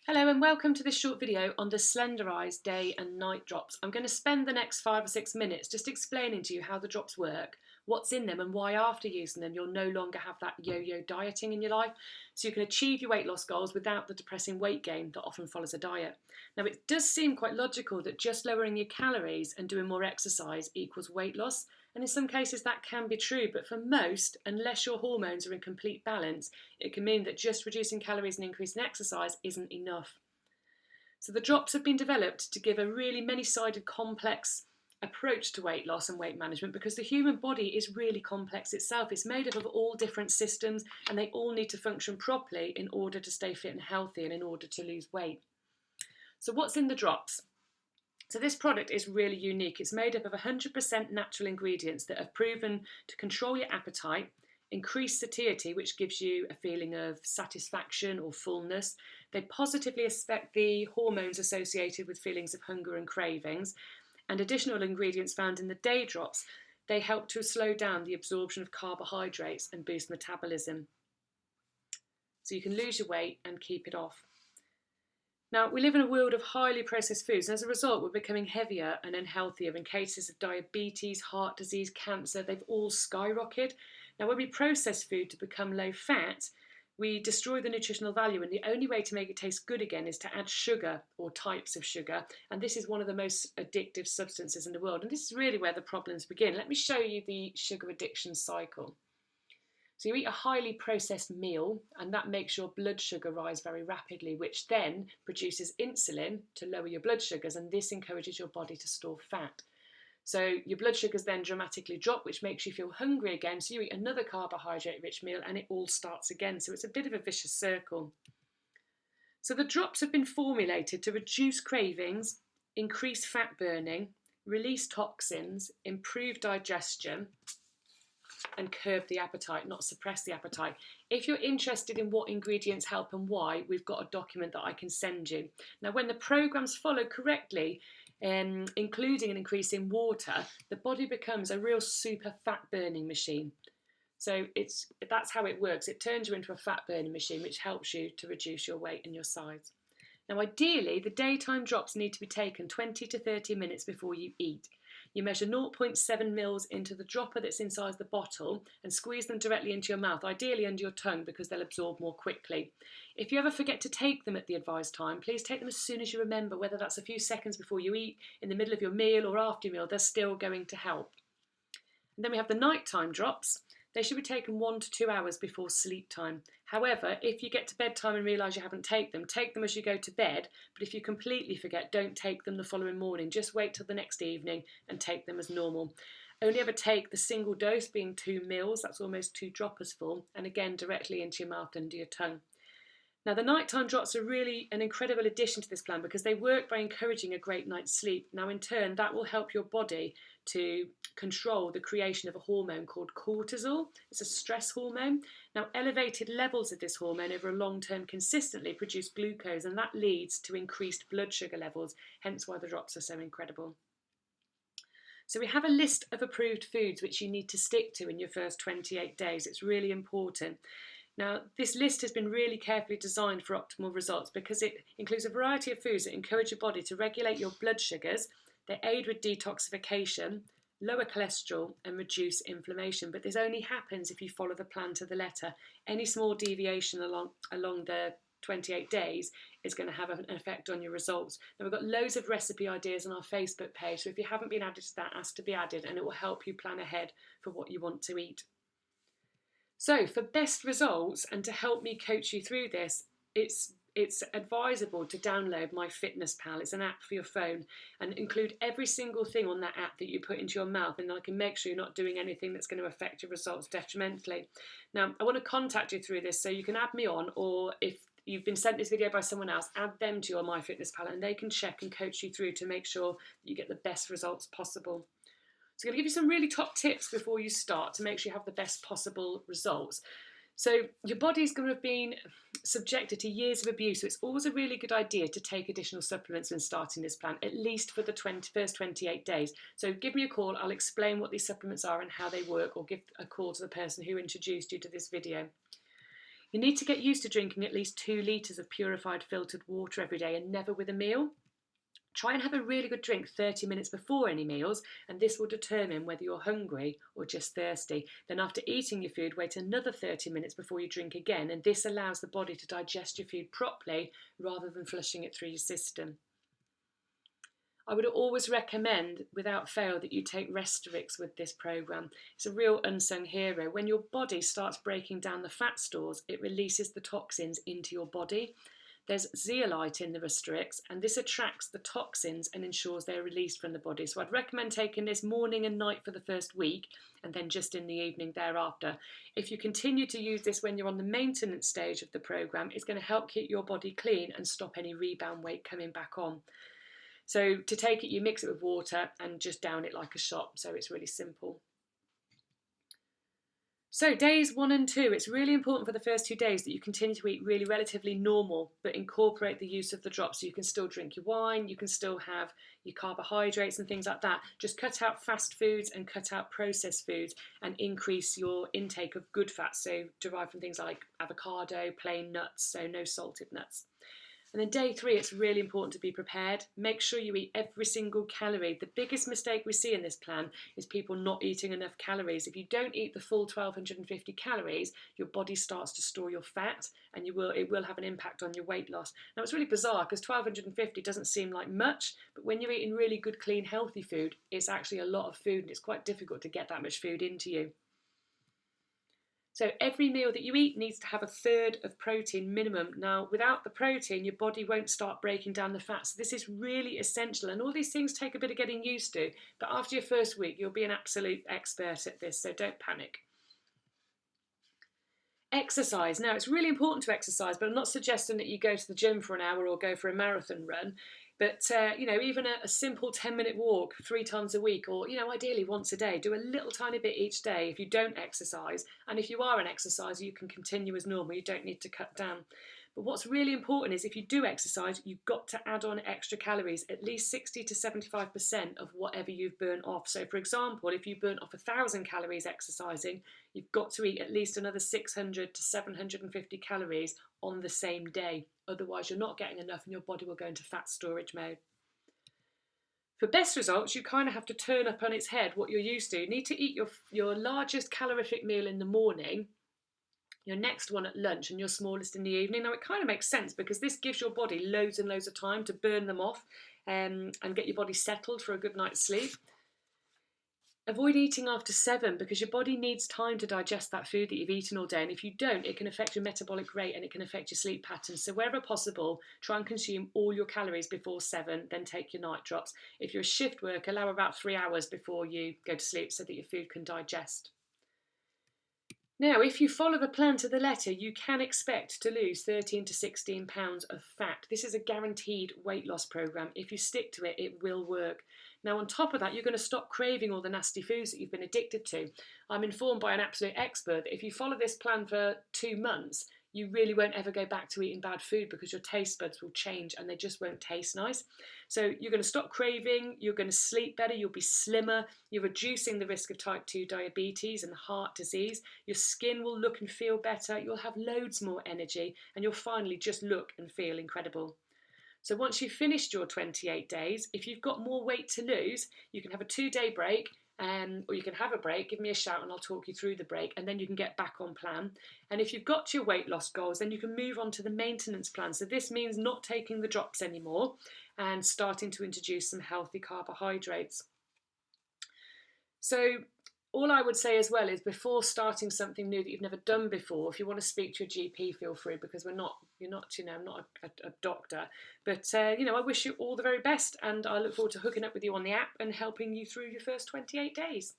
Hello and welcome to this short video on the Slenderiiz day and night drops. I'm going to spend the next 5 or 6 minutes just explaining to you how the drops work, what's in them and why after using them you'll no longer have that yo-yo dieting in your life, so you can achieve your weight loss goals without the depressing weight gain that often follows a diet. Now it does seem quite logical that just lowering your calories and doing more exercise equals weight loss, and in some cases that can be true, but for most, unless your hormones are in complete balance, it can mean that just reducing calories and increasing exercise isn't enough. So the drops have been developed to give a really many-sided, complex approach to weight loss and weight management, because the human body is really complex itself. It's made up of all different systems and they all need to function properly in order to stay fit and healthy and in order to lose weight. So what's in the drops? So this product is really unique. It's made up of 100% natural ingredients that have proven to control your appetite, increase satiety, which gives you a feeling of satisfaction or fullness. They positively affect the hormones associated with feelings of hunger and cravings. And additional ingredients found in the day drops, they help to slow down the absorption of carbohydrates and boost metabolism. So you can lose your weight and keep it off. Now, we live in a world of highly processed foods, and as a result, we're becoming heavier and unhealthier, and cases of diabetes, heart disease, cancer, they've all skyrocketed. Now, when we process food to become low fat, we destroy the nutritional value, and the only way to make it taste good again is to add sugar or types of sugar, and this is one of the most addictive substances in the world, and this is really where the problems begin. Let me show you the sugar addiction cycle. So you eat a highly processed meal and that makes your blood sugar rise very rapidly, which then produces insulin to lower your blood sugars, and this encourages your body to store fat. So your blood sugars then dramatically drop, which makes you feel hungry again. So you eat another carbohydrate-rich meal and it all starts again. So it's a bit of a vicious circle. So the drops have been formulated to reduce cravings, increase fat burning, release toxins, improve digestion, and curb the appetite, not suppress the appetite. If you're interested in what ingredients help and why, we've got a document that I can send you. Now, when the program's followed correctly, including an increase in water, the body becomes a real super fat burning machine. So that's how it works. It turns you into a fat burning machine, which helps you to reduce your weight and your size. Now, ideally, the daytime drops need to be taken 20 to 30 minutes before you eat. You measure 0.7 mils into the dropper that's inside the bottle and squeeze them directly into your mouth, ideally under your tongue because they'll absorb more quickly. If you ever forget to take them at the advised time, please take them as soon as you remember, whether that's a few seconds before you eat, in the middle of your meal or after your meal, they're still going to help. And then we have the nighttime drops. They should be taken 1 to 2 hours before sleep time. However, if you get to bedtime and realise you haven't taken them, take them as you go to bed. But if you completely forget, don't take them the following morning. Just wait till the next evening and take them as normal. Only ever take the single dose, being 2 mils, that's almost 2 droppers full, and again directly into your mouth under your tongue. Now, the nighttime drops are really an incredible addition to this plan because they work by encouraging a great night's sleep. Now, in turn, that will help your body to control the creation of a hormone called cortisol. It's a stress hormone. Now, elevated levels of this hormone over a long term consistently produce glucose, and that leads to increased blood sugar levels, hence why the drops are so incredible. So we have a list of approved foods which you need to stick to in your first 28 days. It's really important. Now, this list has been really carefully designed for optimal results because it includes a variety of foods that encourage your body to regulate your blood sugars. They aid with detoxification, lower cholesterol and reduce inflammation. But this only happens if you follow the plan to the letter. Any small deviation along the 28 days is going to have an effect on your results. Now, we've got loads of recipe ideas on our Facebook page, so if you haven't been added to that, ask to be added, and it will help you plan ahead for what you want to eat. So for best results and to help me coach you through this, it's advisable to download MyFitnessPal. It's an app for your phone and include every single thing on that app that you put into your mouth, and I can make sure you're not doing anything that's going to affect your results detrimentally. Now, I want to contact you through this, so you can add me on, or if you've been sent this video by someone else, add them to your MyFitnessPal and they can check and coach you through to make sure that you get the best results possible. So I'm going to give you some really top tips before you start to make sure you have the best possible results. So your body's going to have been subjected to years of abuse, so it's always a really good idea to take additional supplements when starting this plan, at least for the first 28 days. So give me a call, I'll explain what these supplements are and how they work, or give a call to the person who introduced you to this video. You need to get used to drinking at least 2 litres of purified filtered water every day and never with a meal. Try and have a really good drink 30 minutes before any meals, and this will determine whether you're hungry or just thirsty. Then after eating your food, wait another 30 minutes before you drink again, and this allows the body to digest your food properly rather than flushing it through your system. I would always recommend, without fail, that you take Restorix with this programme. It's a real unsung hero. When your body starts breaking down the fat stores, it releases the toxins into your body. There's zeolite in the Restorix, and this attracts the toxins and ensures they're released from the body. So I'd recommend taking this morning and night for the first week, and then just in the evening thereafter. If you continue to use this when you're on the maintenance stage of the programme, it's going to help keep your body clean and stop any rebound weight coming back on. So to take it, you mix it with water and just down it like a shot. So it's really simple. So days 1 and 2, it's really important for the first 2 days that you continue to eat really relatively normal, but incorporate the use of the drops. So you can still drink your wine, you can still have your carbohydrates and things like that. Just cut out fast foods and cut out processed foods and increase your intake of good fats, so derived from things like avocado, plain nuts, so no salted nuts. And then day 3, it's really important to be prepared. Make sure you eat every single calorie. The biggest mistake we see in this plan is people not eating enough calories. If you don't eat the full 1250 calories, your body starts to store your fat, and it will have an impact on your weight loss. Now it's really bizarre because 1250 doesn't seem like much, but when you're eating really good, clean, healthy food, it's actually a lot of food, and it's quite difficult to get that much food into you. So every meal that you eat needs to have 1/3 of protein minimum. Now, without the protein, your body won't start breaking down the fats. So this is really essential, and all these things take a bit of getting used to. But after your first week, you'll be an absolute expert at this, so don't panic. Exercise. Now, it's really important to exercise, but I'm not suggesting that you go to the gym for an hour or go for a marathon run. But, even a simple 10-minute walk 3 times a week, or, ideally once a day, do a little tiny bit each day if you don't exercise. And if you are an exerciser, you can continue as normal. You don't need to cut down. But what's really important is if you do exercise, you've got to add on extra calories, at least 60 to 75% of whatever you've burnt off. So for example, if you burnt off 1,000 calories exercising, you've got to eat at least another 600 to 750 calories on the same day. Otherwise, you're not getting enough and your body will go into fat storage mode. For best results, you kind of have to turn up on its head what you're used to. You need to eat your largest calorific meal in the morning, your next one at lunch, and your smallest in the evening. Now it kind of makes sense because this gives your body loads and loads of time to burn them off and get your body settled for a good night's sleep. Avoid eating after 7 because your body needs time to digest that food that you've eaten all day, and if you don't, it can affect your metabolic rate and it can affect your sleep patterns. So wherever possible, try and consume all your calories before 7, then take your night drops. If you're a shift worker, allow about 3 hours before you go to sleep so that your food can digest. Now, if you follow the plan to the letter, you can expect to lose 13 to 16 pounds of fat. This is a guaranteed weight loss programme. If you stick to it, it will work. Now, on top of that, you're going to stop craving all the nasty foods that you've been addicted to. I'm informed by an absolute expert that if you follow this plan for 2 months, you really won't ever go back to eating bad food because your taste buds will change and they just won't taste nice. So you're going to stop craving, you're going to sleep better, you'll be slimmer, you're reducing the risk of type 2 diabetes and heart disease, your skin will look and feel better, you'll have loads more energy, and you'll finally just look and feel incredible. So once you've finished your 28 days, if you've got more weight to lose, you can have a 2-day break, or you can have a break, give me a shout and I'll talk you through the break, and then you can get back on plan. And if you've got your weight loss goals, then you can move on to the maintenance plan. So this means not taking the drops anymore and starting to introduce some healthy carbohydrates. So all I would say as well is before starting something new that you've never done before, if you want to speak to your GP, feel free, because I'm not a doctor. But, I wish you all the very best, and I look forward to hooking up with you on the app and helping you through your first 28 days.